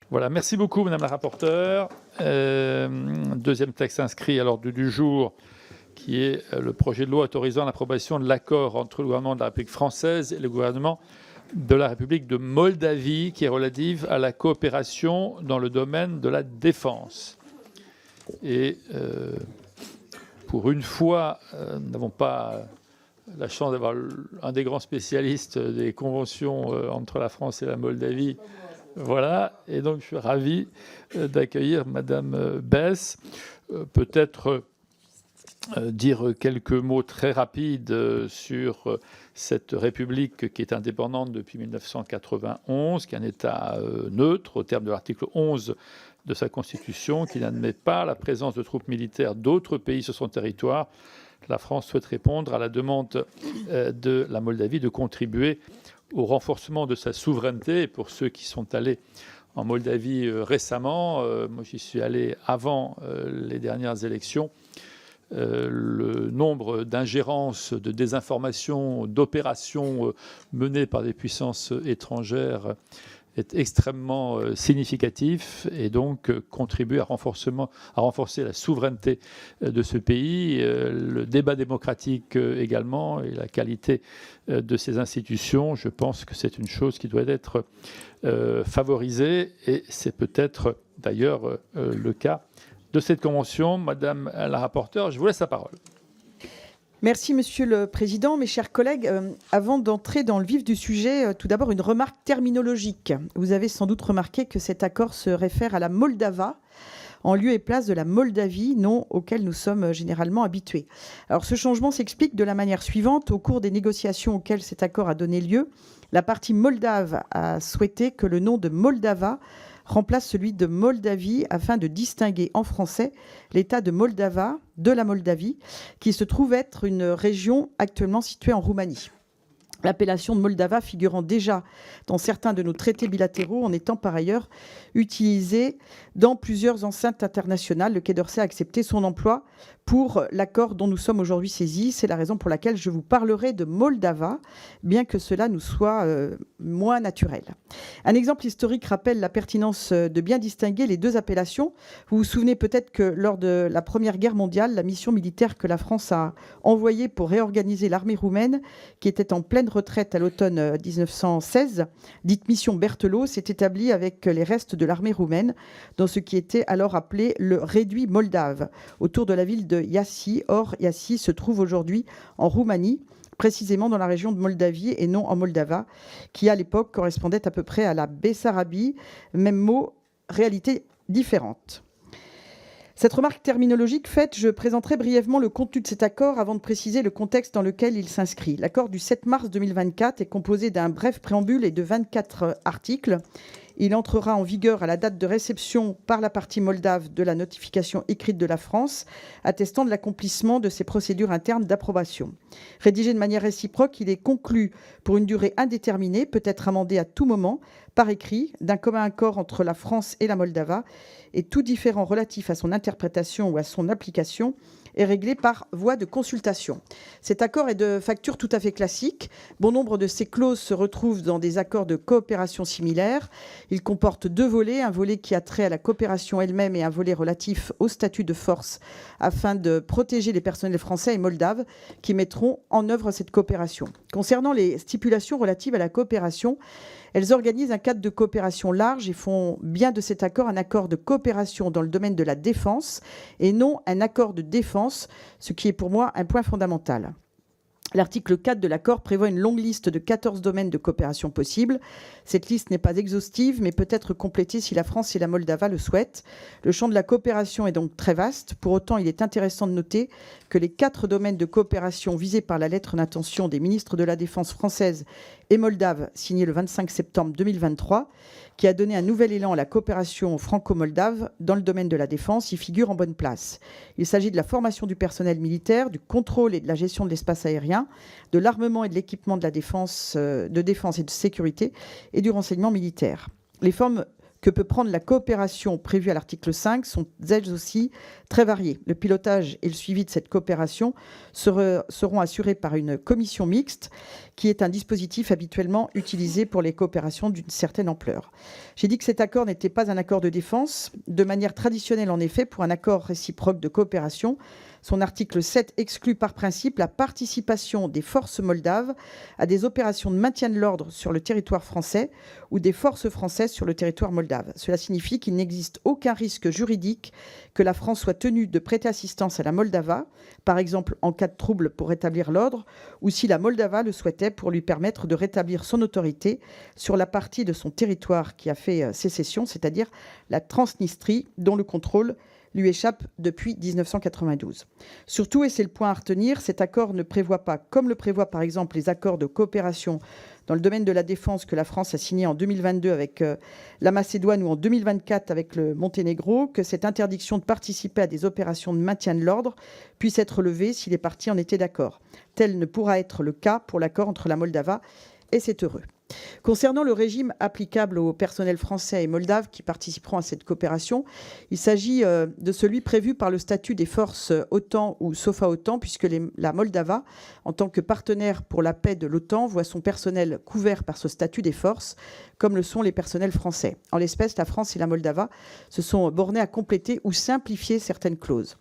Voilà, merci beaucoup Madame la rapporteure. Deuxième texte inscrit à l'ordre du jour, qui est le projet de loi autorisant l'approbation de l'accord entre le gouvernement de la République française et le gouvernement de la République de Moldavie, qui est relative à la coopération dans le domaine de la défense. Et pour une fois, nous n'avons pas la chance d'avoir un des grands spécialistes des conventions entre la France et la Moldavie. Voilà, et donc je suis ravi d'accueillir Madame Besse. Peut-être dire quelques mots très rapides sur cette République qui est indépendante depuis 1991, qui est un État neutre au terme de l'article 11 de sa Constitution, qui n'admet pas la présence de troupes militaires d'autres pays sur son territoire. La France souhaite répondre à la demande de la Moldavie de contribuer au renforcement de sa souveraineté. Et pour ceux qui sont allés en Moldavie récemment, moi j'y suis allé avant les dernières élections, le nombre d'ingérences, de désinformation, d'opérations menées par des puissances étrangères est extrêmement significatif et donc contribue à renforcer la souveraineté de ce pays, le débat démocratique également et la qualité de ses institutions. Je pense que c'est une chose qui doit être favorisée et c'est peut-être d'ailleurs le cas de cette convention. Madame la rapporteure, je vous laisse la parole. Merci, Monsieur le Président. Mes chers collègues, avant d'entrer dans le vif du sujet, tout d'abord une remarque terminologique. Vous avez sans doute remarqué que cet accord se réfère à la Moldava, en lieu et place de la Moldavie, nom auquel nous sommes généralement habitués. Alors ce changement s'explique de la manière suivante. Au cours des négociations auxquelles cet accord a donné lieu, la partie moldave a souhaité que le nom de Moldava remplace celui de Moldavie afin de distinguer en français l'État de Moldava de la Moldavie, qui se trouve être une région actuellement située en Roumanie. L'appellation de Moldava figurant déjà dans certains de nos traités bilatéraux, en étant par ailleurs utilisée dans plusieurs enceintes internationales. Le Quai d'Orsay a accepté son emploi pour l'accord dont nous sommes aujourd'hui saisis. C'est la raison pour laquelle je vous parlerai de Moldava, bien que cela nous soit moins naturel. Un exemple historique rappelle la pertinence de bien distinguer les deux appellations. Vous vous souvenez peut-être que lors de la Première Guerre mondiale, la mission militaire que la France a envoyée pour réorganiser l'armée roumaine, qui était en pleine retraite à l'automne 1916, dite mission Berthelot, s'est établie avec les restes de l'armée roumaine dans ce qui était alors appelé le réduit moldave, autour de la ville de Iași. Or, Iași se trouve aujourd'hui en Roumanie, précisément dans la région de Moldavie et non en Moldava, qui à l'époque correspondait à peu près à la Bessarabie, même mot, réalité différente. Cette remarque terminologique faite, je présenterai brièvement le contenu de cet accord avant de préciser le contexte dans lequel il s'inscrit. L'accord du 7 mars 2024 est composé d'un bref préambule et de 24 articles. Il entrera en vigueur à la date de réception par la partie moldave de la notification écrite de la France, attestant de l'accomplissement de ses procédures internes d'approbation. Rédigé de manière réciproque, il est conclu pour une durée indéterminée, peut être amendé à tout moment, par écrit, d'un commun accord entre la France et la Moldava, et tout différend relatif à son interprétation ou à son application est réglé par voie de consultation. Cet accord est de facture tout à fait classique. Bon nombre de ces clauses se retrouvent dans des accords de coopération similaires. Il comporte deux volets, un volet qui a trait à la coopération elle-même et un volet relatif au statut de force, afin de protéger les personnels français et moldaves qui mettront en œuvre cette coopération. Concernant les stipulations relatives à la coopération, elles organisent un cadre de coopération large et font bien de cet accord un accord de coopération dans le domaine de la défense et non un accord de défense, ce qui est pour moi un point fondamental. L'article 4 de l'accord prévoit une longue liste de 14 domaines de coopération possibles. Cette liste n'est pas exhaustive, mais peut être complétée si la France et la Moldava le souhaitent. Le champ de la coopération est donc très vaste. Pour autant, il est intéressant de noter que les 4 domaines de coopération visés par la lettre d'intention des ministres de la Défense française et moldave, signée le 25 septembre 2023, qui a donné un nouvel élan à la coopération franco-moldave dans le domaine de la défense, y figure en bonne place. Il s'agit de la formation du personnel militaire, du contrôle et de la gestion de l'espace aérien, de l'armement et de l'équipement de la défense, et de sécurité, et du renseignement militaire. Les formes que peut prendre la coopération prévue à l'article 5 sont elles aussi très variées. Le pilotage et le suivi de cette coopération seront assurés par une commission mixte, qui est un dispositif habituellement utilisé pour les coopérations d'une certaine ampleur. J'ai dit que cet accord n'était pas un accord de défense. De manière traditionnelle, en effet, pour un accord réciproque de coopération, son article 7 exclut par principe la participation des forces moldaves à des opérations de maintien de l'ordre sur le territoire français ou des forces françaises sur le territoire moldave. Cela signifie qu'il n'existe aucun risque juridique que la France soit tenue de prêter assistance à la Moldava, par exemple en cas de trouble pour rétablir l'ordre, ou si la Moldava le souhaitait pour lui permettre de rétablir son autorité sur la partie de son territoire qui a fait sécession, c'est-à-dire la Transnistrie, dont le contrôle lui échappe depuis 1992. Surtout, et c'est le point à retenir, cet accord ne prévoit pas, comme le prévoient par exemple les accords de coopération dans le domaine de la défense que la France a signé en 2022 avec la Macédoine ou en 2024 avec le Monténégro, que cette interdiction de participer à des opérations de maintien de l'ordre puisse être levée si les parties en étaient d'accord. Tel ne pourra être le cas pour l'accord entre la Moldava, et c'est heureux. Concernant le régime applicable au personnel français et moldave qui participeront à cette coopération, il s'agit de celui prévu par le statut des forces OTAN ou SOFA-OTAN, puisque la Moldava, en tant que partenaire pour la paix de l'OTAN, voit son personnel couvert par ce statut des forces, comme le sont les personnels français. En l'espèce, la France et la Moldava se sont bornées à compléter ou simplifier certaines clauses.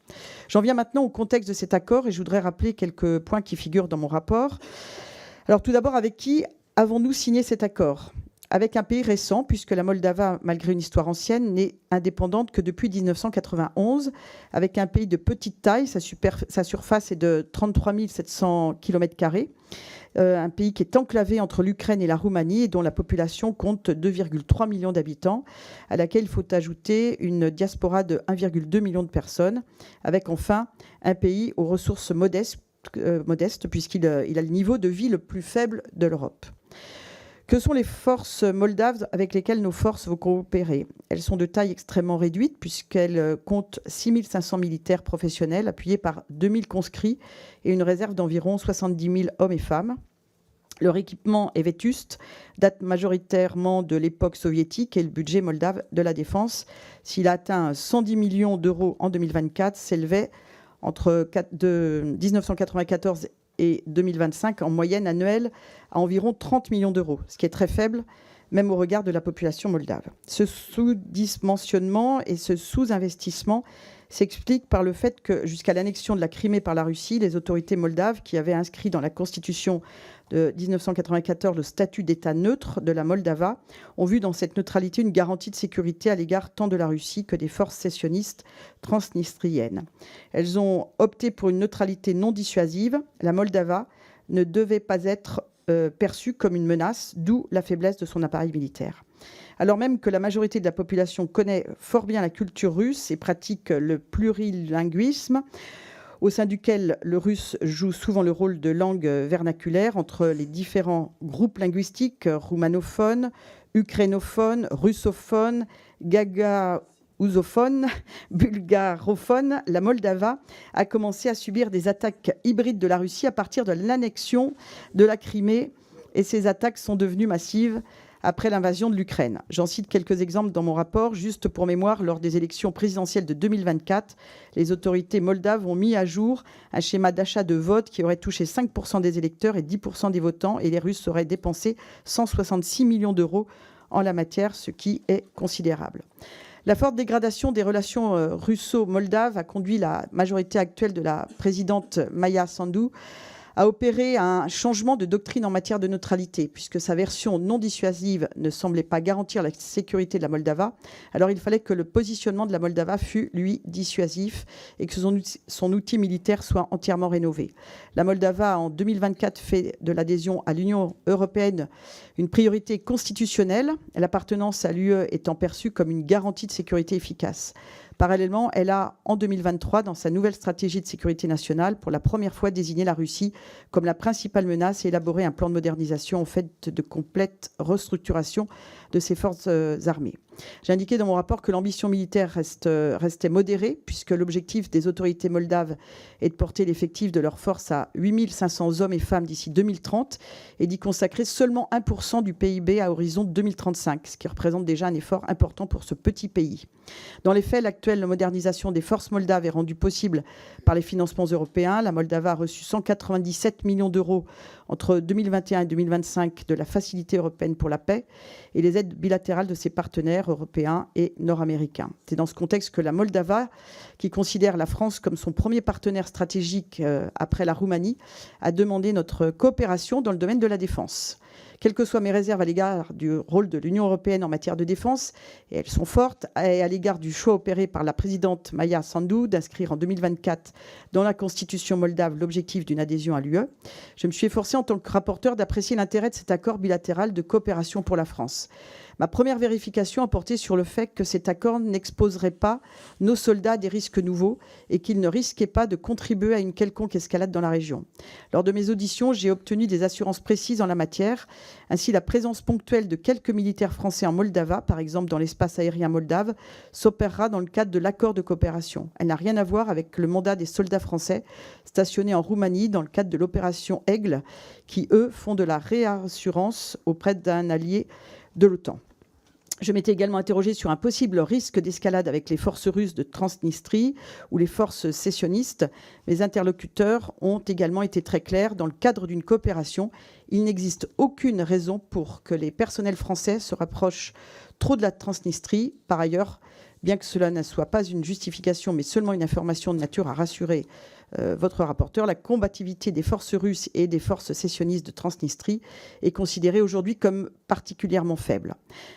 J'en viens maintenant au contexte de cet accord et je voudrais rappeler quelques points qui figurent dans mon rapport. Alors tout d'abord, avec qui avons-nous signé cet accord ? Avec un pays récent, puisque la Moldava, malgré une histoire ancienne, n'est indépendante que depuis 1991, avec un pays de petite taille, sa surface est de 33 700 km², un pays qui est enclavé entre l'Ukraine et la Roumanie et dont la population compte 2,3 millions d'habitants, à laquelle il faut ajouter une diaspora de 1,2 million de personnes, avec enfin un pays aux ressources modestes puisqu'il a le niveau de vie le plus faible de l'Europe. Que sont les forces moldaves avec lesquelles nos forces vont coopérer ? Elles sont de taille extrêmement réduite puisqu'elles comptent 6 500 militaires professionnels appuyés par 2 000 conscrits et une réserve d'environ 70 000 hommes et femmes. Leur équipement est vétuste, date majoritairement de l'époque soviétique et le budget moldave de la défense, s'il a atteint 110 millions d'euros en 2024, s'élevait entre 1994 et 2025 en moyenne annuelle à environ 30 millions d'euros, ce qui est très faible, même au regard de la population moldave. Ce sous-dimensionnement et ce sous-investissement s'explique par le fait que jusqu'à l'annexion de la Crimée par la Russie, les autorités moldaves qui avaient inscrit dans la Constitution de 1994 le statut d'État neutre de la Moldava ont vu dans cette neutralité une garantie de sécurité à l'égard tant de la Russie que des forces sécessionnistes transnistriennes. Elles ont opté pour une neutralité non dissuasive. La Moldava ne devait pas être perçue comme une menace, d'où la faiblesse de son appareil militaire. Alors même que la majorité de la population connaît fort bien la culture russe et pratique le plurilinguisme, au sein duquel le russe joue souvent le rôle de langue vernaculaire entre les différents groupes linguistiques roumanophones, ukrainophones, russophones, gagaouzophones, bulgarophones, la Moldava a commencé à subir des attaques hybrides de la Russie à partir de l'annexion de la Crimée, et ces attaques sont devenues massives après l'invasion de l'Ukraine. J'en cite quelques exemples dans mon rapport. Juste pour mémoire, lors des élections présidentielles de 2024, les autorités moldaves ont mis à jour un schéma d'achat de vote qui aurait touché 5% des électeurs et 10% des votants, et les Russes auraient dépensé 166 millions d'euros en la matière, ce qui est considérable. La forte dégradation des relations russo-moldaves a conduit la majorité actuelle de la présidente Maia Sandu a opéré un changement de doctrine en matière de neutralité, puisque sa version non dissuasive ne semblait pas garantir la sécurité de la Moldava. Alors il fallait que le positionnement de la Moldava fût, lui, dissuasif et que son outil militaire soit entièrement rénové. La Moldava, en 2024, fait de l'adhésion à l'Union européenne une priorité constitutionnelle, l'appartenance à l'UE étant perçue comme une garantie de sécurité efficace. Parallèlement, elle a, en 2023, dans sa nouvelle stratégie de sécurité nationale, pour la première fois désigné la Russie comme la principale menace et élaboré un plan de modernisation en fait de complète restructuration de ses forces armées. J'ai indiqué dans mon rapport que l'ambition militaire restait modérée, puisque l'objectif des autorités moldaves est de porter l'effectif de leurs forces à 8 500 hommes et femmes d'ici 2030 et d'y consacrer seulement 1% du PIB à horizon 2035, ce qui représente déjà un effort important pour ce petit pays. Dans les faits, l'actuelle modernisation des forces moldaves est rendue possible par les financements européens. La Moldava a reçu 197 millions d'euros entre 2021 et 2025 de la Facilité européenne pour la paix et les aides bilatérales de ses partenaires européens et nord-américains. C'est dans ce contexte que la Moldava, qui considère la France comme son premier partenaire stratégique après la Roumanie, a demandé notre coopération dans le domaine de la défense. Quelles que soient mes réserves à l'égard du rôle de l'Union européenne en matière de défense, et elles sont fortes, et à l'égard du choix opéré par la présidente Maia Sandu d'inscrire en 2024 dans la Constitution moldave l'objectif d'une adhésion à l'UE, je me suis efforcé en tant que rapporteur d'apprécier l'intérêt de cet accord bilatéral de coopération pour la France. Ma première vérification a porté sur le fait que cet accord n'exposerait pas nos soldats à des risques nouveaux et qu'il ne risquait pas de contribuer à une quelconque escalade dans la région. Lors de mes auditions, j'ai obtenu des assurances précises en la matière. Ainsi, la présence ponctuelle de quelques militaires français en Moldava, par exemple dans l'espace aérien moldave, s'opérera dans le cadre de l'accord de coopération. Elle n'a rien à voir avec le mandat des soldats français stationnés en Roumanie dans le cadre de l'opération Aigle, qui, eux, font de la réassurance auprès d'un allié de l'OTAN. Je m'étais également interrogé sur un possible risque d'escalade avec les forces russes de Transnistrie ou les forces sécessionnistes. Mes interlocuteurs ont également été très clairs. Dans le cadre d'une coopération, il n'existe aucune raison pour que les personnels français se rapprochent trop de la Transnistrie. Par ailleurs, bien que cela ne soit pas une justification, mais seulement une information de nature à rassurer votre rapporteur, la combativité des forces russes et des forces sécessionnistes de Transnistrie est considérée aujourd'hui comme particulièrement faible.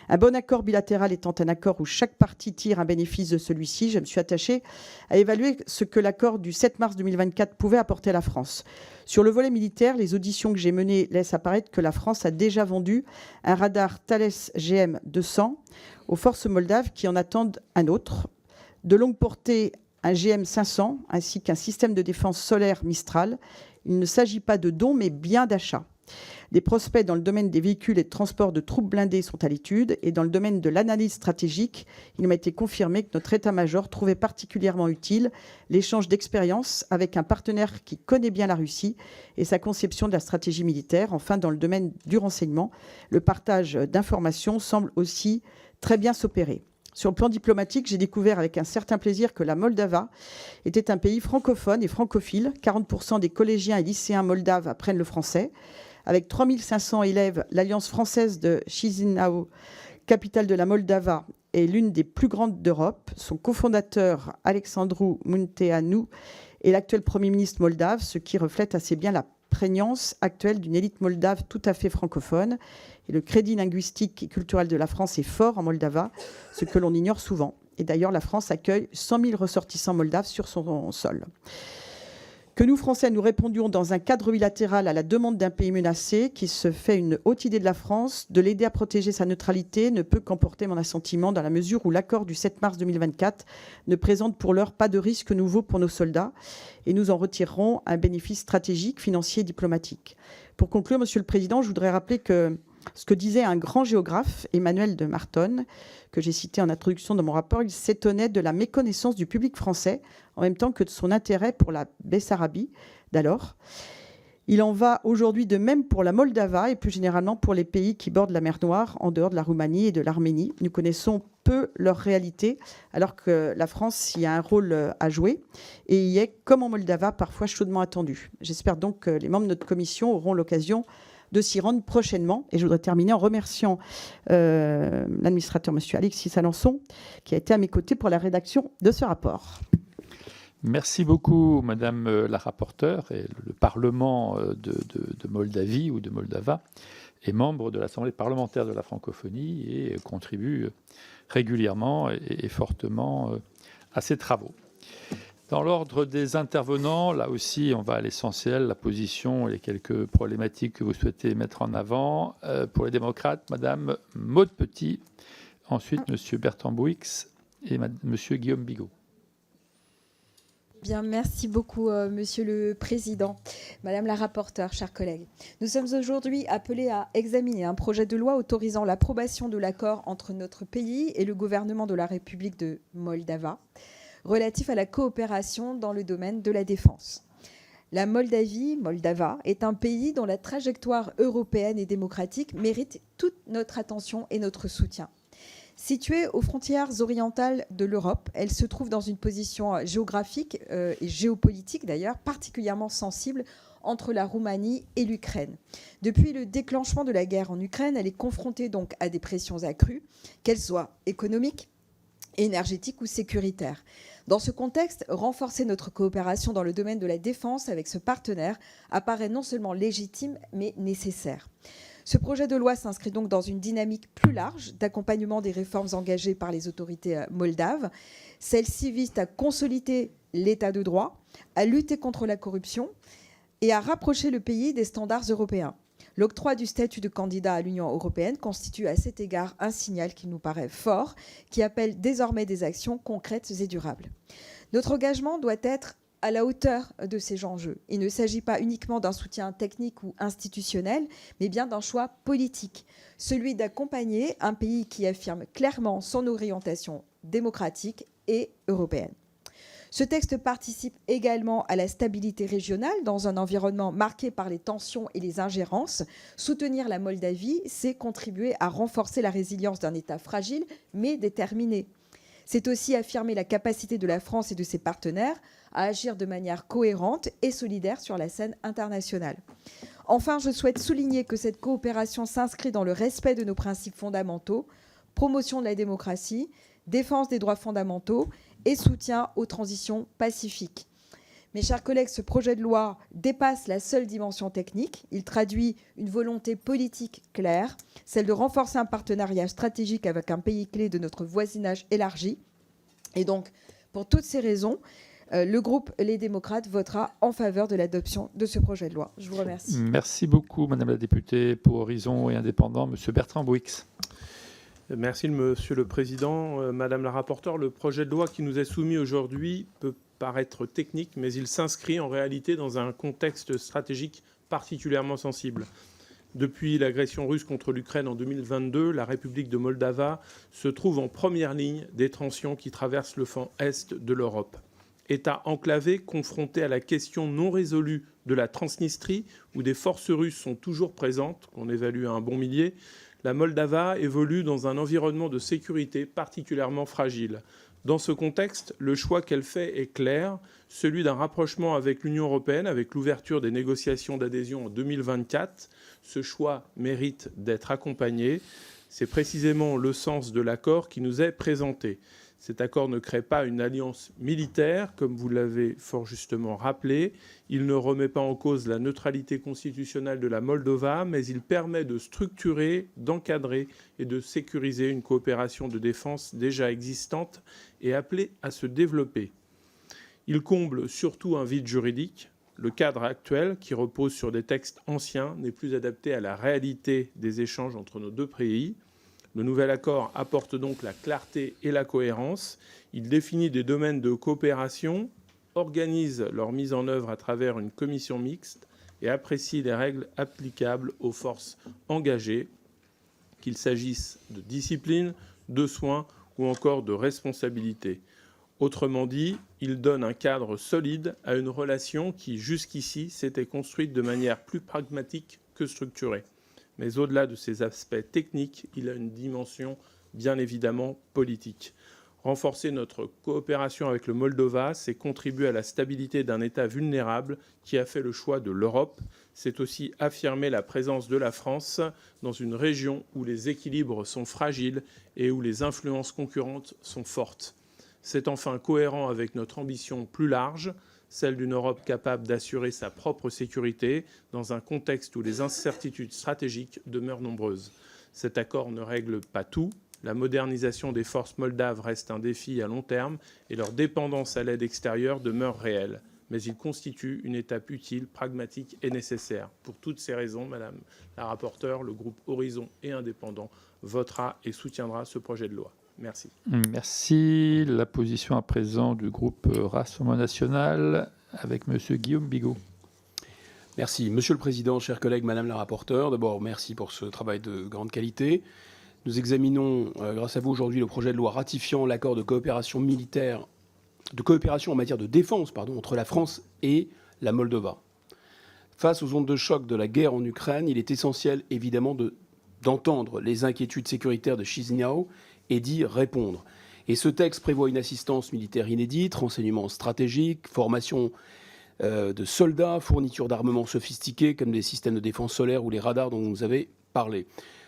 Un bon accord bilatéral étant un accord où chaque partie tire un bénéfice de celui-ci, je me suis attachée à évaluer ce que l'accord du 7 mars 2024 pouvait apporter à la France. Sur le volet militaire, les auditions que j'ai menées laissent apparaître que la France a déjà vendu un radar Thales GM200 aux forces moldaves qui en attendent un autre, de longue portée, un GM500 ainsi qu'un système de défense solaire Mistral. Il ne s'agit pas de dons, mais bien d'achats. Des prospects dans le domaine des véhicules et de transport de troupes blindées sont à l'étude. Et dans le domaine de l'analyse stratégique, il m'a été confirmé que notre état-major trouvait particulièrement utile l'échange d'expériences avec un partenaire qui connaît bien la Russie et sa conception de la stratégie militaire. Enfin, dans le domaine du renseignement, le partage d'informations semble aussi très bien s'opérer. Sur le plan diplomatique, j'ai découvert avec un certain plaisir que la Moldava était un pays francophone et francophile. 40% des collégiens et lycéens moldaves apprennent le français. Avec 3500 élèves, l'Alliance française de Chisinau, capitale de la Moldava, est l'une des plus grandes d'Europe. Son cofondateur, Alexandru Munteanu, est l'actuel Premier ministre moldave, ce qui reflète assez bien la prégnance actuelle d'une élite moldave tout à fait francophone. Et le crédit linguistique et culturel de la France est fort en Moldava, ce que l'on ignore souvent. Et d'ailleurs, la France accueille 100 000 ressortissants moldaves sur son sol. Que nous, Français, nous répondions dans un cadre bilatéral à la demande d'un pays menacé qui se fait une haute idée de la France, de l'aider à protéger sa neutralité, ne peut qu'emporter mon assentiment dans la mesure où l'accord du 7 mars 2024 ne présente pour l'heure pas de risque nouveau pour nos soldats et nous en retirerons un bénéfice stratégique, financier et diplomatique. Pour conclure, Monsieur le Président, je voudrais rappeler que ce que disait un grand géographe, Emmanuel de Martonne, que j'ai cité en introduction dans mon rapport, il s'étonnait de la méconnaissance du public français, en même temps que de son intérêt pour la Bessarabie d'alors. Il en va aujourd'hui de même pour la Moldava et plus généralement pour les pays qui bordent la mer Noire, en dehors de la Roumanie et de l'Arménie. Nous connaissons peu leur réalité, alors que la France y a un rôle à jouer et y est, comme en Moldava, parfois chaudement attendu. J'espère donc que les membres de notre commission auront l'occasion de s'y rendre prochainement. Et je voudrais terminer en remerciant l'administrateur, M. Alexis Salençon, qui a été à mes côtés pour la rédaction de ce rapport. Merci beaucoup, Madame la rapporteure. Et le Parlement de Moldavie ou de Moldava est membre de l'Assemblée parlementaire de la francophonie et contribue régulièrement et fortement à ces travaux. Dans l'ordre des intervenants, là aussi, on va à l'essentiel, la position et les quelques problématiques que vous souhaitez mettre en avant. Pour les démocrates, Madame Maude Petit, ensuite Monsieur Bertrand Bouix et Monsieur Guillaume Bigot. Bien, merci beaucoup, Monsieur le Président, Madame la rapporteure, chers collègues. Nous sommes aujourd'hui appelés à examiner un projet de loi autorisant l'approbation de l'accord entre notre pays et le gouvernement de la République de Moldava relatif à la coopération dans le domaine de la défense. La Moldava, est un pays dont la trajectoire européenne et démocratique mérite toute notre attention et notre soutien. Située aux frontières orientales de l'Europe, elle se trouve dans une position géographique et géopolitique d'ailleurs particulièrement sensible entre la Roumanie et l'Ukraine. Depuis le déclenchement de la guerre en Ukraine, elle est confrontée donc à des pressions accrues, qu'elles soient économiques, énergétiques ou sécuritaires. Dans ce contexte, renforcer notre coopération dans le domaine de la défense avec ce partenaire apparaît non seulement légitime, mais nécessaire. Ce projet de loi s'inscrit donc dans une dynamique plus large d'accompagnement des réformes engagées par les autorités moldaves. Celles-ci visent à consolider l'état de droit, à lutter contre la corruption et à rapprocher le pays des standards européens. L'octroi du statut de candidat à l'Union européenne constitue à cet égard un signal qui nous paraît fort, qui appelle désormais des actions concrètes et durables. Notre engagement doit être à la hauteur de ces enjeux. Il ne s'agit pas uniquement d'un soutien technique ou institutionnel, mais bien d'un choix politique, celui d'accompagner un pays qui affirme clairement son orientation démocratique et européenne. Ce texte participe également à la stabilité régionale dans un environnement marqué par les tensions et les ingérences. Soutenir la Moldavie, c'est contribuer à renforcer la résilience d'un État fragile mais déterminé. C'est aussi affirmer la capacité de la France et de ses partenaires à agir de manière cohérente et solidaire sur la scène internationale. Enfin, je souhaite souligner que cette coopération s'inscrit dans le respect de nos principes fondamentaux, promotion de la démocratie, défense des droits fondamentaux et soutien aux transitions pacifiques. Mes chers collègues, ce projet de loi dépasse la seule dimension technique. Il traduit une volonté politique claire, celle de renforcer un partenariat stratégique avec un pays clé de notre voisinage élargi. Et donc, pour toutes ces raisons, le groupe Les Démocrates votera en faveur de l'adoption de ce projet de loi. Je vous remercie. Merci beaucoup, Madame la députée. Pour Horizon et Indépendants, Monsieur Bertrand Bouix. Merci, Monsieur le Président. Madame la rapporteure, le projet de loi qui nous est soumis aujourd'hui peut paraître technique, mais il s'inscrit en réalité dans un contexte stratégique particulièrement sensible. Depuis l'agression russe contre l'Ukraine en 2022, la République de Moldava se trouve en première ligne des tensions qui traversent le flanc est de l'Europe. État enclavé, confronté à la question non résolue de la Transnistrie, où des forces russes sont toujours présentes, qu'on évalue à un bon millier, la Moldava évolue dans un environnement de sécurité particulièrement fragile. Dans ce contexte, le choix qu'elle fait est clair, celui d'un rapprochement avec l'Union européenne, avec l'ouverture des négociations d'adhésion en 2024. Ce choix mérite d'être accompagné. C'est précisément le sens de l'accord qui nous est présenté. Cet accord ne crée pas une alliance militaire, comme vous l'avez fort justement rappelé. Il ne remet pas en cause la neutralité constitutionnelle de la Moldova, mais il permet de structurer, d'encadrer et de sécuriser une coopération de défense déjà existante et appelée à se développer. Il comble surtout un vide juridique. Le cadre actuel, qui repose sur des textes anciens, n'est plus adapté à la réalité des échanges entre nos deux pays. Le nouvel accord apporte donc la clarté et la cohérence. Il définit des domaines de coopération, organise leur mise en œuvre à travers une commission mixte et apprécie les règles applicables aux forces engagées, qu'il s'agisse de discipline, de soins ou encore de responsabilité. Autrement dit, il donne un cadre solide à une relation qui, jusqu'ici, s'était construite de manière plus pragmatique que structurée. Mais au-delà de ces aspects techniques, il a une dimension bien évidemment politique. Renforcer notre coopération avec le Moldova, c'est contribuer à la stabilité d'un État vulnérable qui a fait le choix de l'Europe. C'est aussi affirmer la présence de la France dans une région où les équilibres sont fragiles et où les influences concurrentes sont fortes. C'est enfin cohérent avec notre ambition plus large, celle d'une Europe capable d'assurer sa propre sécurité dans un contexte où les incertitudes stratégiques demeurent nombreuses. Cet accord ne règle pas tout. La modernisation des forces moldaves reste un défi à long terme et leur dépendance à l'aide extérieure demeure réelle. Mais il constitue une étape utile, pragmatique et nécessaire. Pour toutes ces raisons, Madame la rapporteure, le groupe Horizon et Indépendants votera et soutiendra ce projet de loi. Merci. Merci. La position à présent du groupe Rassemblement National avec M. Guillaume Bigot. Merci. Monsieur le Président, chers collègues, Madame la rapporteure, d'abord, merci pour ce travail de grande qualité. Nous examinons, grâce à vous, aujourd'hui le projet de loi ratifiant l'accord de coopération militaire, de coopération en matière de défense, entre la France et la Moldova. Face aux ondes de choc de la guerre en Ukraine, il est essentiel, évidemment, d'entendre les inquiétudes sécuritaires de Chisinau et d'y répondre. Et ce texte prévoit une assistance militaire inédite, renseignements stratégiques, formation de soldats, fourniture d'armements sophistiqués comme des systèmes de défense solaire ou les radars dont vous avez parlé.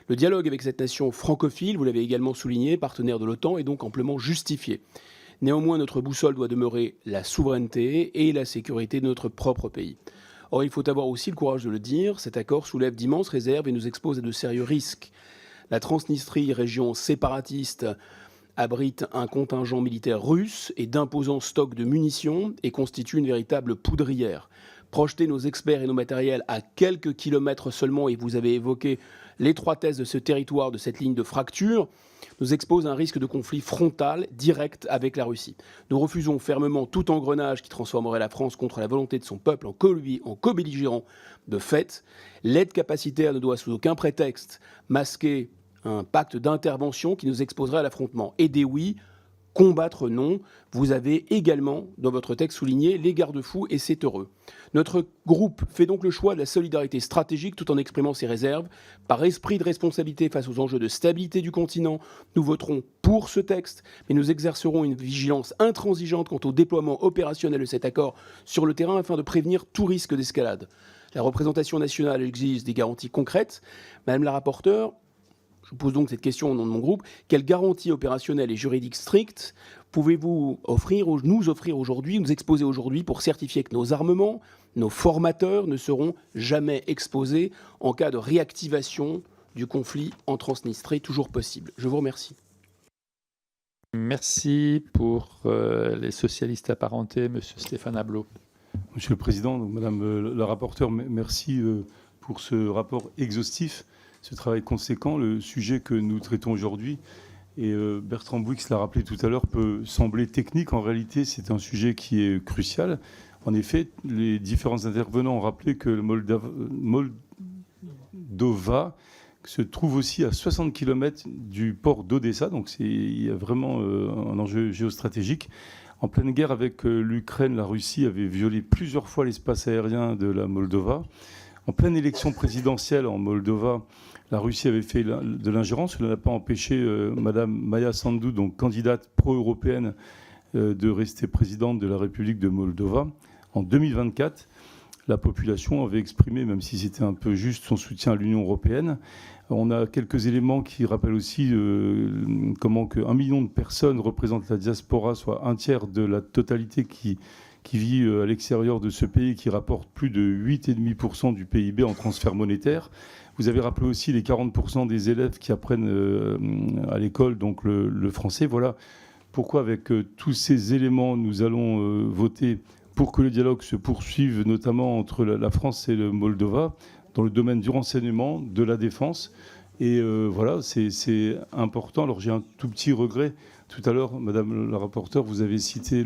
Le dialogue avec cette nation francophile, vous l'avez également souligné, partenaire de l'OTAN, est donc amplement justifié. Néanmoins, notre boussole doit demeurer la souveraineté et la sécurité de notre propre pays. Or, il faut avoir aussi le courage de le dire, cet accord soulève d'immenses réserves et nous expose à de sérieux risques. La Transnistrie, région séparatiste, abrite un contingent militaire russe et d'imposants stocks de munitions et constitue une véritable poudrière. Projeter nos experts et nos matériels à quelques kilomètres seulement, et vous avez évoqué l'étroitesse de ce territoire, de cette ligne de fracture, nous expose à un risque de conflit frontal, direct avec la Russie. Nous refusons fermement tout engrenage qui transformerait la France contre la volonté de son peuple en co-belligérant de fait. L'aide capacitaire ne doit sous aucun prétexte masquer un pacte d'intervention qui nous exposerait à l'affrontement. Aider oui, combattre non. Vous avez également, dans votre texte, souligné les garde-fous et c'est heureux. Notre groupe fait donc le choix de la solidarité stratégique tout en exprimant ses réserves. Par esprit de responsabilité face aux enjeux de stabilité du continent, nous voterons pour ce texte, mais nous exercerons une vigilance intransigeante quant au déploiement opérationnel de cet accord sur le terrain afin de prévenir tout risque d'escalade. La représentation nationale exige des garanties concrètes. Madame la rapporteure, je pose donc cette question au nom de mon groupe. Quelles garanties opérationnelles et juridiques strictes pouvez-vous nous offrir aujourd'hui, nous exposer aujourd'hui pour certifier que nos armements, nos formateurs ne seront jamais exposés en cas de réactivation du conflit en Transnistrie, toujours possible? Je vous remercie. Merci pour les socialistes apparentés, M. Stéphane Ablot. Monsieur le Président, donc, Madame la rapporteure, merci pour ce rapport exhaustif, ce travail conséquent. Le sujet que nous traitons aujourd'hui, et Bertrand Bouix l'a rappelé tout à l'heure, peut sembler technique. En réalité, c'est un sujet qui est crucial. En effet, les différents intervenants ont rappelé que le Moldova se trouve aussi à 60 km du port d'Odessa, donc il y a vraiment un enjeu géostratégique. En pleine guerre avec l'Ukraine, la Russie avait violé plusieurs fois l'espace aérien de la Moldova. En pleine élection présidentielle en Moldova, la Russie avait fait de l'ingérence. Cela n'a pas empêché Madame Maia Sandu, donc candidate pro-européenne, de rester présidente de la République de Moldova. En 2024, la population avait exprimé, même si c'était un peu juste, son soutien à l'Union européenne. On a quelques éléments qui rappellent aussi comment qu'un million de personnes représentent la diaspora, soit un tiers de la totalité qui vit à l'extérieur de ce pays, qui rapporte plus de 8,5% du PIB en transfert monétaire. Vous avez rappelé aussi les 40% des élèves qui apprennent à l'école donc le français. Voilà pourquoi, avec tous ces éléments, nous allons voter pour que le dialogue se poursuive, notamment entre la France et le Moldova, dans le domaine du renseignement, de la défense. Et voilà, c'est important. Alors j'ai un tout petit regret. Tout à l'heure, Madame la rapporteure, vous avez cité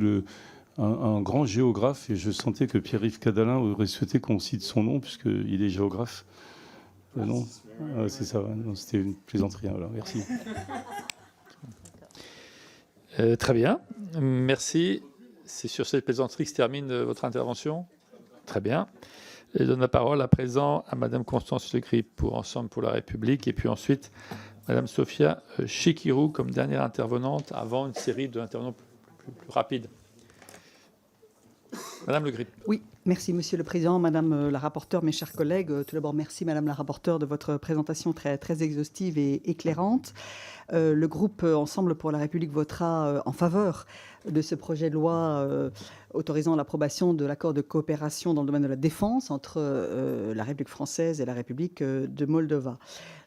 un grand géographe, et je sentais que Pierre-Yves Cadalin aurait souhaité qu'on cite son nom, puisqu'il est géographe. Non, c'est ça, c'était une plaisanterie. Voilà, merci. Très bien, merci. C'est sur cette plaisanterie que se termine votre intervention. Très bien. Je donne la parole à présent à Madame Constance Le Grip pour Ensemble pour la République, et puis ensuite Madame Sophia Chikirou comme dernière intervenante avant une série d'intervenants plus rapides. Madame Le Grip. Oui, merci Monsieur le Président, Madame la rapporteure, mes chers collègues. Tout d'abord, merci Madame la rapporteure de votre présentation très, très exhaustive et éclairante. Le groupe Ensemble pour la République votera en faveur de ce projet de loi autorisant l'approbation de l'accord de coopération dans le domaine de la défense entre la République française et la République de Moldova.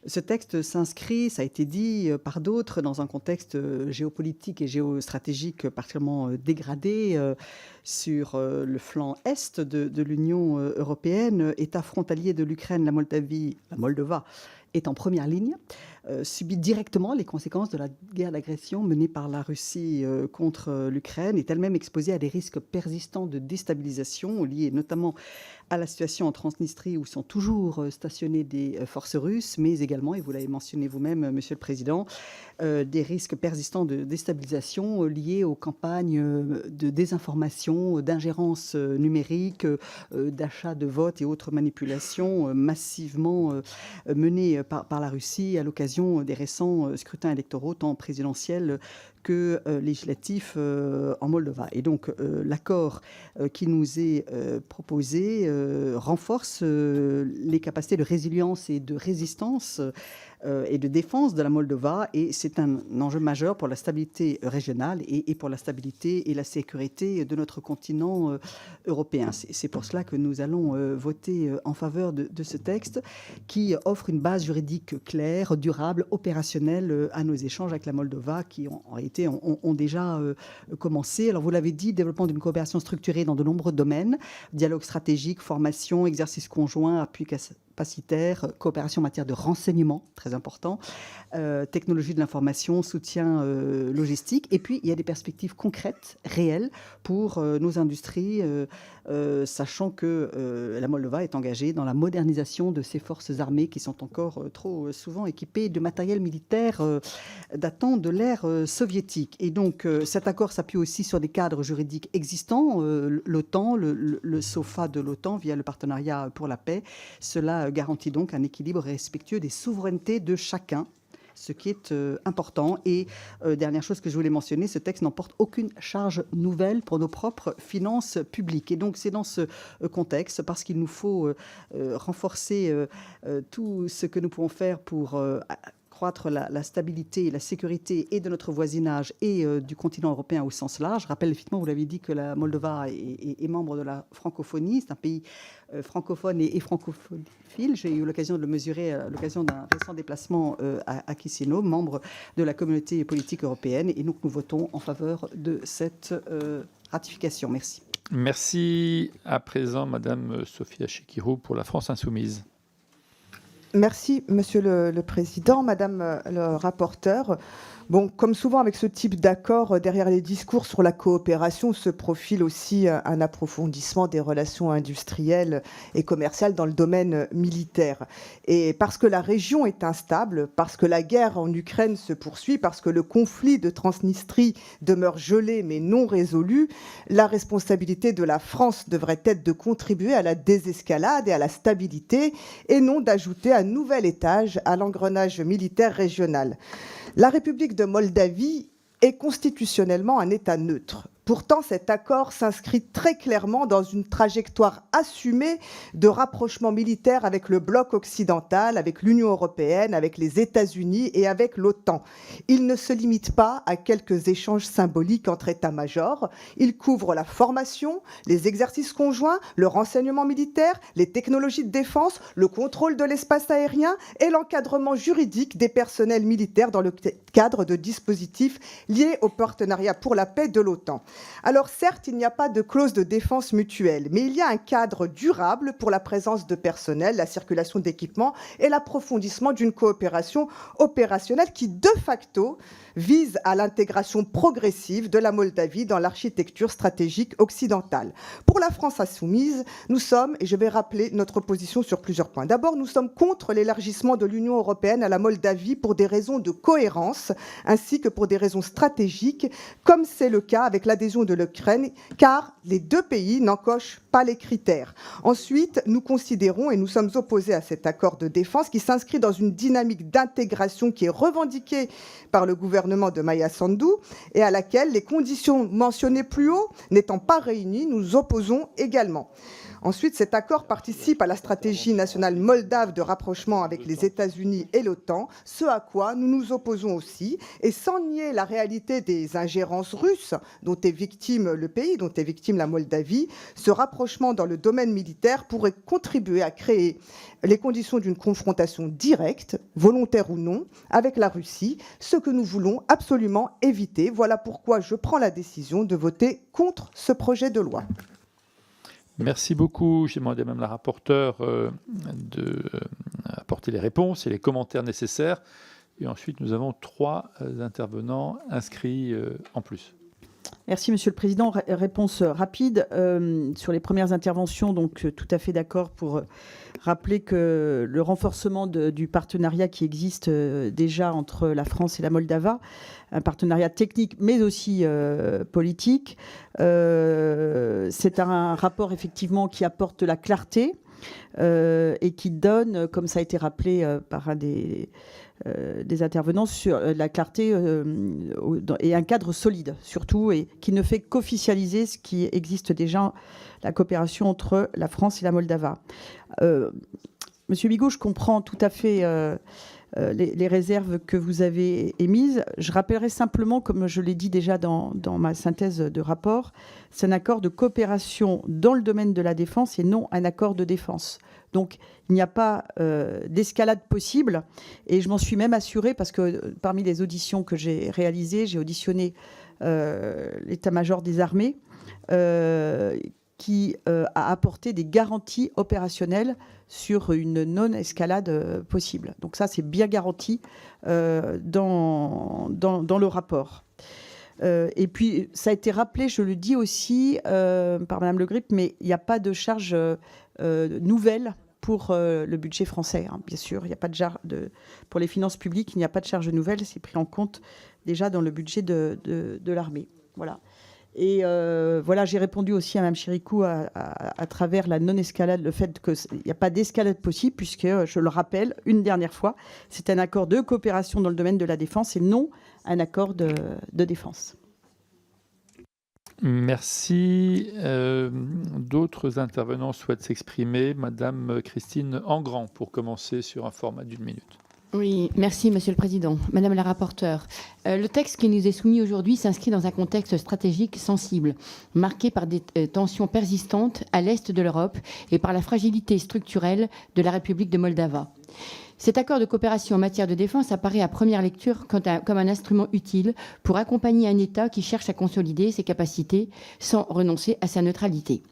Ce texte s'inscrit, ça a été dit par d'autres, dans un contexte géopolitique et géostratégique particulièrement dégradé sur le flanc est de l'Union européenne. État frontalier de l'Ukraine, la Moldova est en première ligne subit directement les conséquences de la guerre d'agression menée par la Russie contre l'Ukraine, est elle-même exposée à des risques persistants de déstabilisation liés notamment à la situation en Transnistrie où sont toujours stationnées des forces russes, mais également, et vous l'avez mentionné vous-même, Monsieur le Président, des risques persistants de déstabilisation liés aux campagnes de désinformation, d'ingérence numérique, d'achat de votes et autres manipulations massivement menées par la Russie à l'occasion des récents scrutins électoraux, tant présidentiels que législatif en Moldova. Et donc l'accord qui nous est proposé renforce les capacités de résilience et de résistance et de défense de la Moldova, et c'est un enjeu majeur pour la stabilité régionale et pour la stabilité et la sécurité de notre continent européen. C'est pour cela que nous allons voter en faveur de ce texte qui offre une base juridique claire, durable, opérationnelle à nos échanges avec la Moldova qui en réalité ont déjà commencé. Alors vous l'avez dit, développement d'une coopération structurée dans de nombreux domaines, dialogue stratégique, formation, exercice conjoint, appui capacitaire, coopération en matière de renseignement, très important, technologie de l'information, soutien logistique. Et puis, il y a des perspectives concrètes, réelles, pour nos industries, sachant que la Moldova est engagée dans la modernisation de ses forces armées qui sont encore trop souvent équipées de matériel militaire datant de l'ère soviétique. Et donc, cet accord s'appuie aussi sur des cadres juridiques existants, l'OTAN, le SOFA de l'OTAN via le partenariat pour la paix. Cela garantit donc un équilibre respectueux des souverainetés de chacun, ce qui est important. Et dernière chose que je voulais mentionner, ce texte n'emporte aucune charge nouvelle pour nos propres finances publiques. Et donc c'est dans ce contexte, parce qu'il nous faut renforcer tout ce que nous pouvons faire pour accroître la stabilité et la sécurité et de notre voisinage et du continent européen au sens large. Je rappelle, effectivement, vous l'avez dit, que la Moldova est membre de la francophonie. C'est un pays francophone et francophile. J'ai eu l'occasion de le mesurer à l'occasion d'un récent déplacement à Chisinau, membre de la communauté politique européenne. Et donc, nous votons en faveur de cette ratification. Merci. Merci. À présent, Madame Sophia Chikirou pour la France Insoumise. Merci, Monsieur le Président, Madame le rapporteur. Bon, comme souvent avec ce type d'accord, derrière les discours sur la coopération se profile aussi un approfondissement des relations industrielles et commerciales dans le domaine militaire. Et parce que la région est instable, parce que la guerre en Ukraine se poursuit, parce que le conflit de Transnistrie demeure gelé mais non résolu, la responsabilité de la France devrait être de contribuer à la désescalade et à la stabilité et non d'ajouter un nouvel étage à l'engrenage militaire régional. La République de Moldavie est constitutionnellement un État neutre. Pourtant, cet accord s'inscrit très clairement dans une trajectoire assumée de rapprochement militaire avec le bloc occidental, avec l'Union européenne, avec les États-Unis et avec l'OTAN. Il ne se limite pas à quelques échanges symboliques entre états-majors. Il couvre la formation, les exercices conjoints, le renseignement militaire, les technologies de défense, le contrôle de l'espace aérien et l'encadrement juridique des personnels militaires dans le cadre de dispositifs liés au partenariat pour la paix de l'OTAN. Alors certes, il n'y a pas de clause de défense mutuelle, mais il y a un cadre durable pour la présence de personnel, la circulation d'équipements et l'approfondissement d'une coopération opérationnelle qui, de facto, vise à l'intégration progressive de la Moldavie dans l'architecture stratégique occidentale. Pour la France insoumise, nous sommes, et je vais rappeler notre position sur plusieurs points. D'abord, nous sommes contre l'élargissement de l'Union européenne à la Moldavie pour des raisons de cohérence, ainsi que pour des raisons stratégiques, comme c'est le cas avec l'adhésion de l'Ukraine, car les deux pays n'encochent pas les critères. Ensuite, nous considérons et nous sommes opposés à cet accord de défense qui s'inscrit dans une dynamique d'intégration qui est revendiquée par le gouvernement de Maia Sandu et à laquelle les conditions mentionnées plus haut n'étant pas réunies, nous opposons également. Ensuite, cet accord participe à la stratégie nationale moldave de rapprochement avec les États-Unis et l'OTAN, ce à quoi nous nous opposons aussi, et sans nier la réalité des ingérences russes dont est victime le pays, dont est victime la Moldavie, ce rapprochement dans le domaine militaire pourrait contribuer à créer les conditions d'une confrontation directe, volontaire ou non, avec la Russie, ce que nous voulons absolument éviter. Voilà pourquoi je prends la décision de voter contre ce projet de loi. Merci beaucoup. J'ai demandé à Mme la rapporteure d'apporter les réponses et les commentaires nécessaires. Et ensuite, nous avons 3 intervenants inscrits en plus. Merci, Monsieur le Président. Réponse rapide sur les premières interventions. Donc, tout à fait d'accord pour rappeler que le renforcement du partenariat qui existe déjà entre la France et la Moldava, un partenariat technique mais aussi politique, c'est un rapport effectivement qui apporte de la clarté et qui donne, comme ça a été rappelé par un des intervenants, sur la clarté et un cadre solide surtout, et qui ne fait qu'officialiser ce qui existe déjà, la coopération entre la France et la Moldava. Monsieur Bigot, je comprends tout à fait les réserves que vous avez émises. Je rappellerai simplement, comme je l'ai dit déjà dans ma synthèse de rapport, c'est un accord de coopération dans le domaine de la défense et non un accord de défense. Donc, il n'y a pas d'escalade possible. Et je m'en suis même assurée parce que parmi les auditions que j'ai réalisées, j'ai auditionné l'état-major des armées qui a apporté des garanties opérationnelles sur une non-escalade possible. Donc ça, c'est bien garanti dans le rapport. Et puis, ça a été rappelé, je le dis aussi par Madame Le Grip, mais il n'y a pas de charge nouvelle pour le budget français. Hein. Bien sûr, il n'y a pas pour les finances publiques, il n'y a pas de charge nouvelle. C'est pris en compte déjà dans le budget de l'armée. Voilà. Et voilà, j'ai répondu aussi à Mme Chirikou à travers la non-escalade, le fait qu'il n'y a pas d'escalade possible, puisque, je le rappelle une dernière fois, c'est un accord de coopération dans le domaine de la défense et non un accord de défense. Merci. D'autres intervenants souhaitent s'exprimer. Madame Christine Engrand, pour commencer sur un format d'1 minute. Oui, merci Monsieur le Président. Madame la rapporteure, le texte qui nous est soumis aujourd'hui s'inscrit dans un contexte stratégique sensible, marqué par des tensions persistantes à l'est de l'Europe et par la fragilité structurelle de la République de Moldava. Cet accord de coopération en matière de défense apparaît à première lecture comme un instrument utile pour accompagner un État qui cherche à consolider ses capacités sans renoncer à sa neutralité.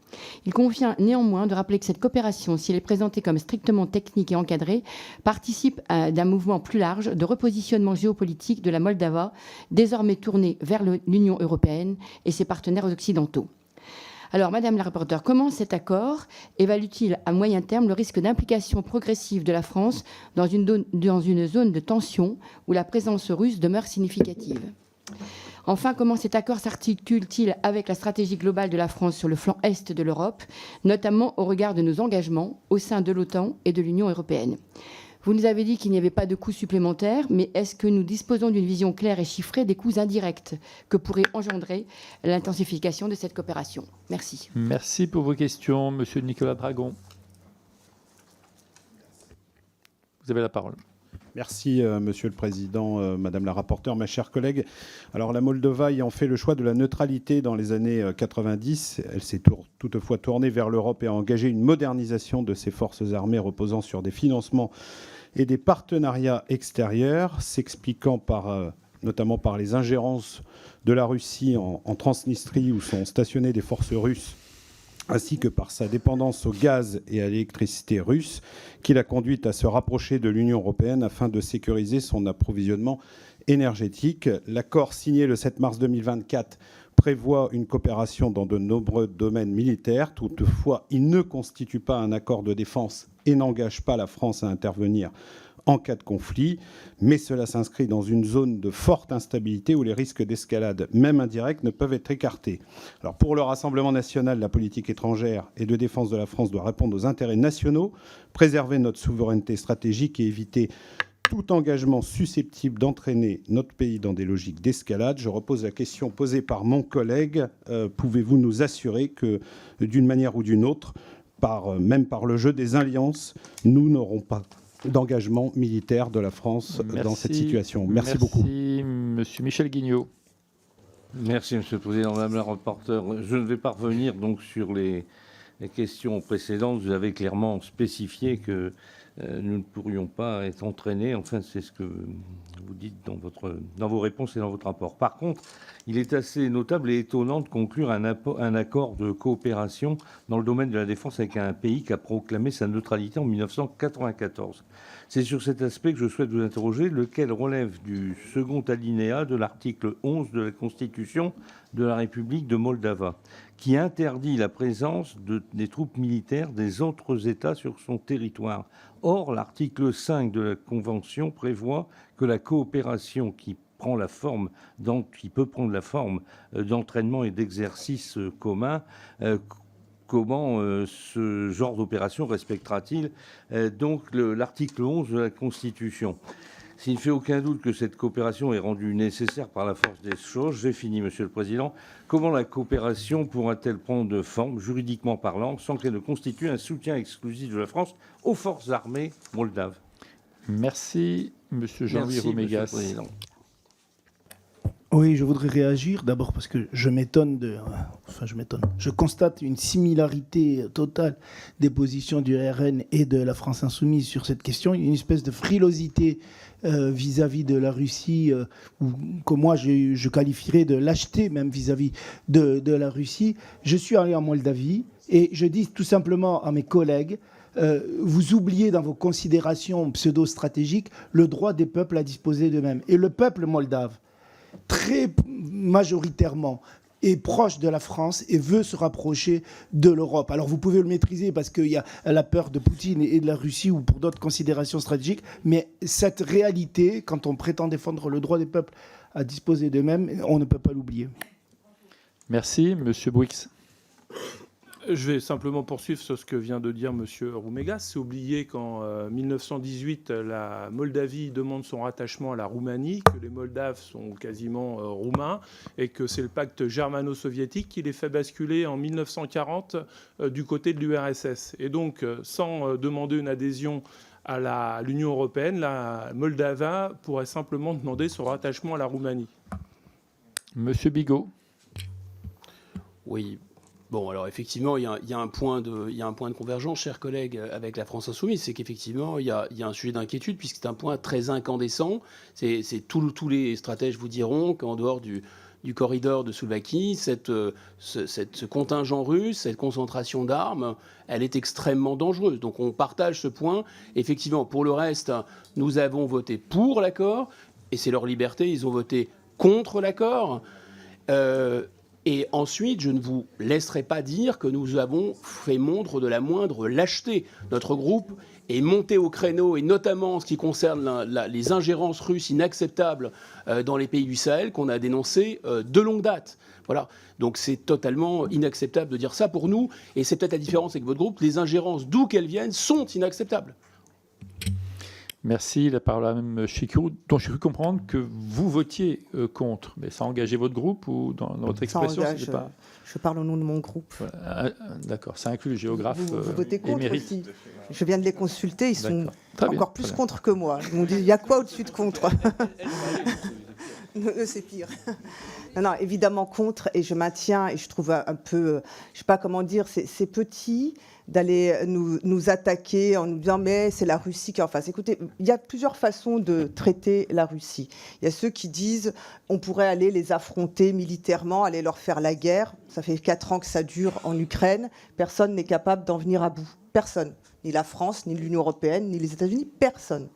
Il convient néanmoins de rappeler que cette coopération, si elle est présentée comme strictement technique et encadrée, participe d'un mouvement plus large de repositionnement géopolitique de la Moldava, désormais tournée vers l'Union européenne et ses partenaires occidentaux. Alors, Madame la rapporteure, comment cet accord évalue-t-il à moyen terme le risque d'implication progressive de la France dans une zone de tension où la présence russe demeure significative ? Enfin, comment cet accord s'articule-t-il avec la stratégie globale de la France sur le flanc est de l'Europe, notamment au regard de nos engagements au sein de l'OTAN et de l'Union européenne ? Vous nous avez dit qu'il n'y avait pas de coûts supplémentaires, mais est-ce que nous disposons d'une vision claire et chiffrée des coûts indirects que pourrait engendrer l'intensification de cette coopération ? Merci. Merci pour vos questions. Monsieur Nicolas Dragon. Vous avez la parole. Merci, Monsieur le Président, Madame la rapporteure, ma chère collègue. Alors, la Moldova ayant fait le choix de la neutralité dans les années 90, elle s'est toutefois tournée vers l'Europe et a engagé une modernisation de ses forces armées reposant sur des financements et des partenariats extérieurs, s'expliquant notamment par les ingérences de la Russie en Transnistrie, où sont stationnées des forces russes, ainsi que par sa dépendance au gaz et à l'électricité russe, qui l'a conduite à se rapprocher de l'Union européenne afin de sécuriser son approvisionnement énergétique. L'accord signé le 7 mars 2024 prévoit une coopération dans de nombreux domaines militaires. Toutefois, il ne constitue pas un accord de défense et n'engage pas la France à intervenir en cas de conflit, mais cela s'inscrit dans une zone de forte instabilité où les risques d'escalade, même indirects, ne peuvent être écartés. Alors pour le Rassemblement national, la politique étrangère et de défense de la France doit répondre aux intérêts nationaux, préserver notre souveraineté stratégique et éviter tout engagement susceptible d'entraîner notre pays dans des logiques d'escalade. Je repose la question posée par mon collègue. Pouvez-vous nous assurer que, d'une manière ou d'une autre, même par le jeu des alliances, nous n'aurons pas d'engagement militaire de la France dans cette situation. Merci beaucoup. Merci, Monsieur Michel Guignot. Merci, Monsieur le Président. Madame la rapporteure, je ne vais pas revenir donc sur les questions précédentes. Vous avez clairement spécifié que nous ne pourrions pas être entraînés. Enfin, c'est ce que vous dites dans vos réponses et dans votre rapport. Par contre, il est assez notable et étonnant de conclure un accord de coopération dans le domaine de la défense avec un pays qui a proclamé sa neutralité en 1994. C'est sur cet aspect que je souhaite vous interroger, lequel relève du second alinéa de l'article 11 de la Constitution de la République de Moldava, qui interdit la présence des troupes militaires des autres États sur son territoire. Or, l'article 5 de la Convention prévoit que la coopération qui peut prendre la forme d'entraînement et d'exercice commun. Comment ce genre d'opération respectera-t-il donc l'article 11 de la Constitution? S'il ne fait aucun doute que cette coopération est rendue nécessaire par la force des choses, j'ai fini, Monsieur le Président, comment la coopération pourra-t-elle prendre forme, juridiquement parlant, sans qu'elle ne constitue un soutien exclusif de la France aux forces armées moldaves? Merci, Monsieur Jean-Louis Roumégas. Monsieur le Président. Oui, je voudrais réagir d'abord parce que je constate une similarité totale des positions du RN et de la France Insoumise sur cette question, une espèce de frilosité vis-à-vis de la Russie, que moi je qualifierais de lâcheté même vis-à-vis de la Russie. Je suis allé en Moldavie et je dis tout simplement à mes collègues, vous oubliez dans vos considérations pseudo-stratégiques le droit des peuples à disposer d'eux-mêmes. Et le peuple moldave, très majoritairement, est proche de la France et veut se rapprocher de l'Europe. Alors vous pouvez le maîtriser parce qu'il y a la peur de Poutine et de la Russie ou pour d'autres considérations stratégiques, mais cette réalité, quand on prétend défendre le droit des peuples à disposer d'eux-mêmes, on ne peut pas l'oublier. Merci, Monsieur Bouix. Je vais simplement poursuivre sur ce que vient de dire M. Roumégas. C'est oublier qu'en 1918, la Moldavie demande son rattachement à la Roumanie, que les Moldaves sont quasiment roumains, et que c'est le pacte germano-soviétique qui les fait basculer en 1940 du côté de l'URSS. Et donc, sans demander une adhésion à l'Union européenne, la Moldava pourrait simplement demander son rattachement à la Roumanie. Monsieur Bigot. Oui. Bon, alors effectivement, il y a un point de convergence, chers collègues, avec la France Insoumise. C'est qu'effectivement, il y a un sujet d'inquiétude, puisque c'est un point très incandescent. Tous les stratèges vous diront qu'en dehors du corridor de Slovaquie, ce contingent russe, cette concentration d'armes, elle est extrêmement dangereuse. Donc on partage ce point. Effectivement, pour le reste, nous avons voté pour l'accord, et c'est leur liberté, ils ont voté contre l'accord. Et ensuite, je ne vous laisserai pas dire que nous avons fait montre de la moindre lâcheté. Notre groupe est monté au créneau, et notamment en ce qui concerne les ingérences russes inacceptables dans les pays du Sahel, qu'on a dénoncées de longue date. Voilà. Donc c'est totalement inacceptable de dire ça pour nous. Et c'est peut-être la différence avec votre groupe. Les ingérences, d'où qu'elles viennent, sont inacceptables. Merci. La parole à Mme Chicrou, dont j'ai cru comprendre que vous votiez contre. Mais ça a engagé votre groupe ou dans votre expression pas... Je parle au nom de mon groupe. Voilà. D'accord, ça inclut le géographe vous votez contre émérite. aussi. Je viens de les consulter, ils sont très encore plus contre que moi. Ils m'ont dit, il y a quoi au-dessus de contre? C'est pire. Non, évidemment contre, et je maintiens, et je trouve un peu, je sais pas comment dire, c'est petit d'aller nous attaquer en nous disant mais c'est la Russie qui est en face. Écoutez, il y a plusieurs façons de traiter la Russie. Il y a ceux qui disent on pourrait aller les affronter militairement, aller leur faire la guerre. Ça fait 4 ans que ça dure en Ukraine. Personne n'est capable d'en venir à bout. Personne. Ni la France, ni l'Union européenne, ni les États-Unis. Personne.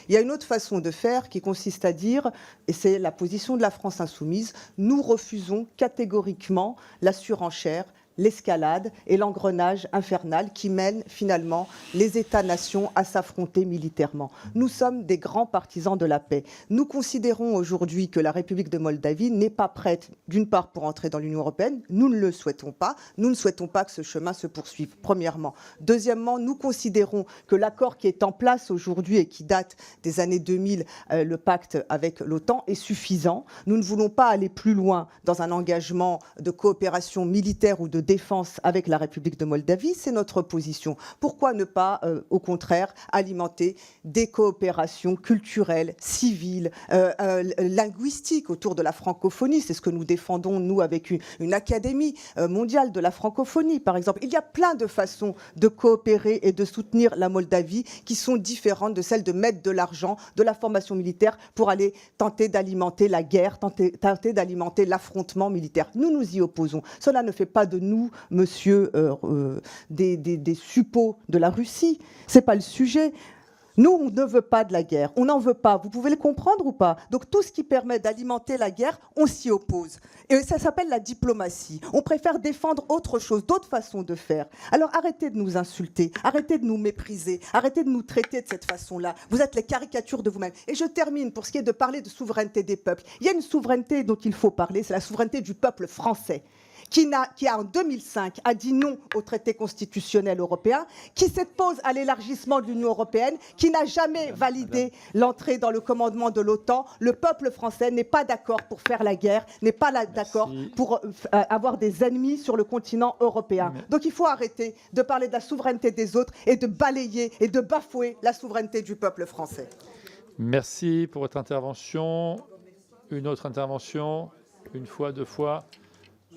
Il y a une autre façon de faire qui consiste à dire, et c'est la position de la France insoumise, nous refusons catégoriquement la surenchère, l'escalade et l'engrenage infernal qui mènent finalement les États-nations à s'affronter militairement. Nous sommes des grands partisans de la paix. Nous considérons aujourd'hui que la République de Moldavie n'est pas prête, d'une part, pour entrer dans l'Union européenne. Nous ne le souhaitons pas. Nous ne souhaitons pas que ce chemin se poursuive, premièrement. Deuxièmement, nous considérons que l'accord qui est en place aujourd'hui et qui date des années 2000, le pacte avec l'OTAN, est suffisant. Nous ne voulons pas aller plus loin dans un engagement de coopération militaire ou de défense avec la République de Moldavie, c'est notre position. Pourquoi ne pas, au contraire, alimenter des coopérations culturelles, civiles, linguistiques autour de la francophonie? C'est ce que nous défendons, nous, avec une académie mondiale de la francophonie, par exemple. Il y a plein de façons de coopérer et de soutenir la Moldavie qui sont différentes de celles de mettre de l'argent, de la formation militaire pour aller tenter d'alimenter la guerre, tenter d'alimenter l'affrontement militaire. Nous nous y opposons. Cela ne fait pas de nous, monsieur, des suppôts de la Russie. C'est pas le sujet. Nous, on ne veut pas de la guerre. On n'en veut pas. Vous pouvez le comprendre ou pas? Donc tout ce qui permet d'alimenter la guerre, on s'y oppose. Et ça s'appelle la diplomatie. On préfère défendre autre chose, d'autres façons de faire. Alors arrêtez de nous insulter, arrêtez de nous mépriser, arrêtez de nous traiter de cette façon-là. Vous êtes les caricatures de vous-même. Et je termine pour ce qui est de parler de souveraineté des peuples. Il y a une souveraineté dont il faut parler, c'est la souveraineté du peuple français. Qui en 2005 a dit non au traité constitutionnel européen, qui s'oppose à l'élargissement de l'Union européenne, qui n'a jamais validé l'entrée dans le commandement de l'OTAN. Le peuple français n'est pas d'accord pour faire la guerre, n'est pas d'accord pour avoir des ennemis sur le continent européen. Donc il faut arrêter de parler de la souveraineté des autres et de balayer et de bafouer la souveraineté du peuple français. Merci pour votre intervention. Une autre intervention, une fois, deux fois.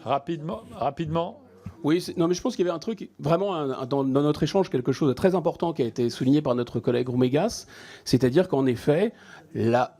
Rapidement. Oui, non, mais je pense qu'il y avait un truc, vraiment, dans notre échange, quelque chose de très important qui a été souligné par notre collègue Roumégas, c'est-à-dire qu'en effet,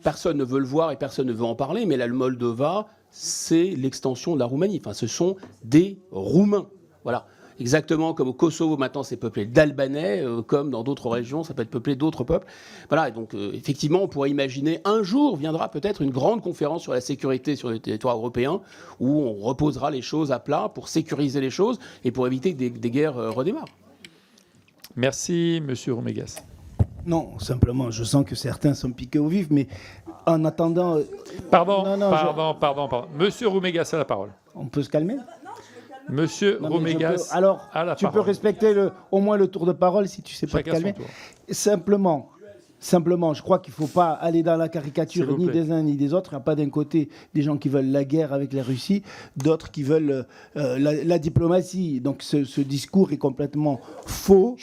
personne ne veut le voir et personne ne veut en parler, mais la Moldova, c'est l'extension de la Roumanie. Enfin, ce sont des Roumains. Voilà. Exactement comme au Kosovo, maintenant, c'est peuplé d'Albanais, comme dans d'autres régions, ça peut être peuplé d'autres peuples. Voilà, et donc effectivement, on pourrait imaginer, un jour viendra peut-être une grande conférence sur la sécurité sur le territoire européen, où on reposera les choses à plat pour sécuriser les choses et pour éviter que des guerres redémarrent. Merci, monsieur Roumégas. Non, simplement, je sens que certains sont piqués au vif, mais en attendant... Pardon. Monsieur Roumégas a la parole. On peut se calmer ? Monsieur Roumégas, alors, à la tu parole. peux respecter au moins le tour de parole si tu ne sais pas te calmer. Simplement, je crois qu'il ne faut pas aller dans la caricature ni des uns ni des autres. Il n'y a pas d'un côté des gens qui veulent la guerre avec la Russie, d'autres qui veulent la diplomatie. Donc ce discours est complètement faux.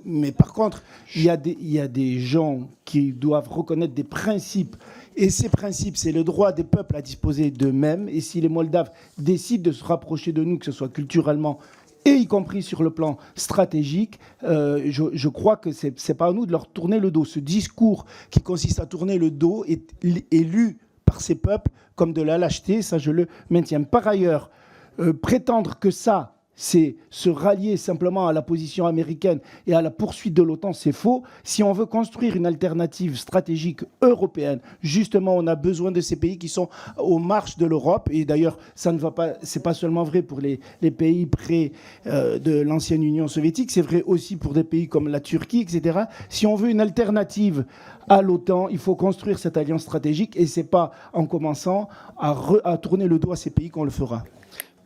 Mais par contre, il y a des gens qui doivent reconnaître des principes. Et ces principes, c'est le droit des peuples à disposer d'eux-mêmes. Et si les Moldaves décident de se rapprocher de nous, que ce soit culturellement et y compris sur le plan stratégique, je crois que ce n'est pas à nous de leur tourner le dos. Ce discours qui consiste à tourner le dos est lu par ces peuples comme de la lâcheté, ça je le maintiens. Par ailleurs, prétendre que ça, c'est se rallier simplement à la position américaine et à la poursuite de l'OTAN, c'est faux. Si on veut construire une alternative stratégique européenne, justement, on a besoin de ces pays qui sont aux marges de l'Europe. Et d'ailleurs, ça ne va pas. C'est pas seulement vrai pour les pays près de l'ancienne Union soviétique, c'est vrai aussi pour des pays comme la Turquie, etc. Si on veut une alternative à l'OTAN, il faut construire cette alliance stratégique, et c'est pas en commençant à tourner le dos à ces pays qu'on le fera.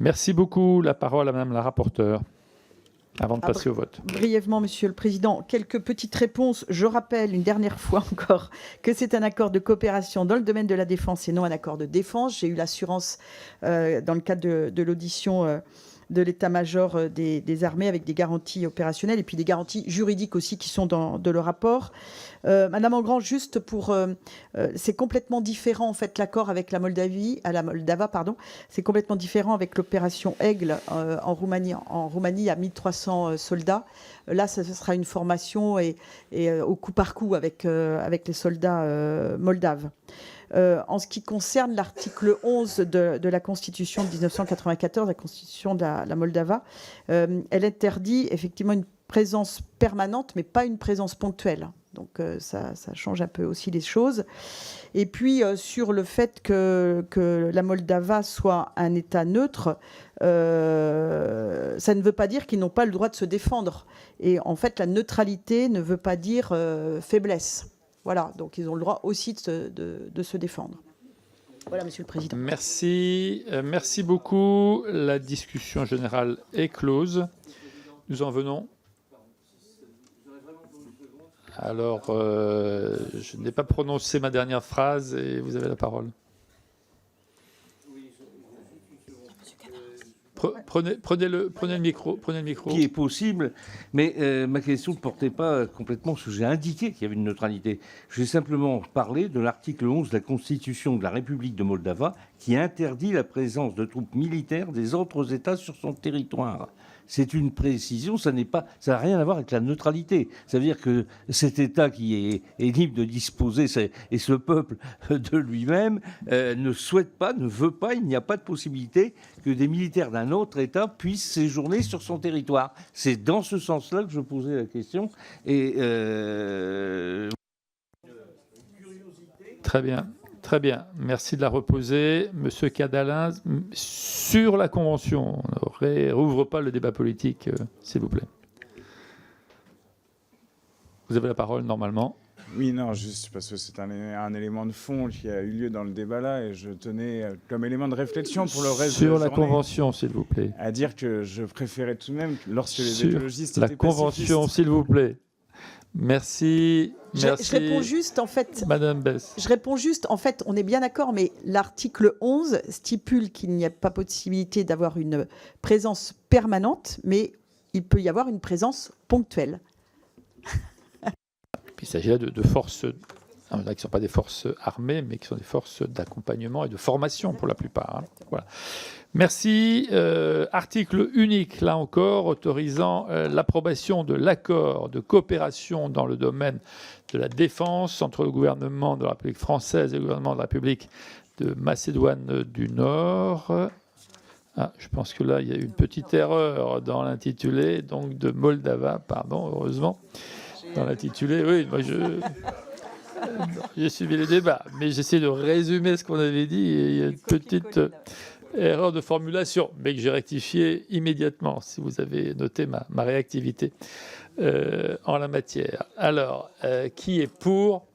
Merci beaucoup. La parole à Madame la rapporteure, avant de passer au vote. Brièvement, Monsieur le Président, quelques petites réponses. Je rappelle une dernière fois encore que c'est un accord de coopération dans le domaine de la défense et non un accord de défense. J'ai eu l'assurance dans le cadre de l'audition de l'état-major des armées avec des garanties opérationnelles et puis des garanties juridiques aussi qui sont dans le rapport. Madame Engrand, juste pour... c'est complètement différent, en fait, l'accord avec la Moldava, pardon. C'est complètement différent avec l'opération Aigle en Roumanie. En Roumanie, il y a 1300 soldats. Là, ce sera une formation et au coup par coup avec les soldats moldaves. En ce qui concerne l'article 11 de la Constitution de 1994, la Constitution de la Moldava, elle interdit effectivement une présence permanente, mais pas une présence ponctuelle. Donc ça change un peu aussi les choses. Et puis sur le fait que la Moldava soit un État neutre, ça ne veut pas dire qu'ils n'ont pas le droit de se défendre. Et en fait, la neutralité ne veut pas dire faiblesse. Voilà, donc ils ont le droit aussi de se défendre. Voilà, Monsieur le Président. Merci. Merci beaucoup. La discussion générale est close. Nous en venons. Alors, je n'ai pas prononcé ma dernière phrase et vous avez la parole. Prenez le micro. Qui est possible, mais ma question ne portait pas complètement ce que j'ai indiqué qu'il y avait une neutralité. J'ai simplement parlé de l'article 11 de la Constitution de la République de Moldava qui interdit la présence de troupes militaires des autres États sur son territoire. C'est une précision, ça n'a rien à voir avec la neutralité. Ça veut dire que cet État qui est libre de disposer, et ce peuple de lui-même, ne souhaite pas, ne veut pas, il n'y a pas de possibilité que des militaires d'un autre État puissent séjourner sur son territoire. C'est dans ce sens-là que je posais la question. Et Très bien. Très bien, merci de la reposer. Monsieur Cadalin, sur la Convention, on rouvre pas le débat politique, s'il vous plaît. Vous avez la parole normalement. Oui, non, juste parce que c'est un élément de fond qui a eu lieu dans le débat là et je tenais comme élément de réflexion pour le reste de la journée. Sur la Convention, s'il vous plaît. À dire que je préférais tout de même, lorsque les sur écologistes la étaient Convention, pacifistes. s'il vous plaît. Merci. Je réponds juste, en fait. Madame Bess. Je réponds juste, en fait, on est bien d'accord, mais l'article 11 stipule qu'il n'y a pas possibilité d'avoir une présence permanente, mais il peut y avoir une présence ponctuelle. Il s'agit là de forces, qui ne sont pas des forces armées, mais qui sont des forces d'accompagnement et de formation pour la plupart. Voilà. Merci. Article unique, là encore, autorisant l'approbation de l'accord de coopération dans le domaine de la défense entre le gouvernement de la République française et le gouvernement de la République de Macédoine du Nord. Ah, je pense que là, il y a eu une petite erreur dans l'intitulé, donc de Moldava, pardon, heureusement. Dans l'intitulé, oui, moi j'ai suivi les débats, mais j'essaie de résumer ce qu'on avait dit et il y a une petite erreur de formulation, mais que j'ai rectifié immédiatement, si vous avez noté ma réactivité en la matière. Alors, qui est pour?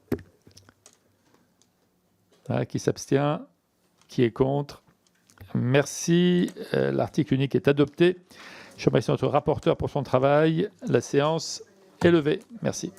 Qui s'abstient? Qui est contre? Merci. L'article unique est adopté. Je remercie notre rapporteur pour son travail. La séance est levée. Merci.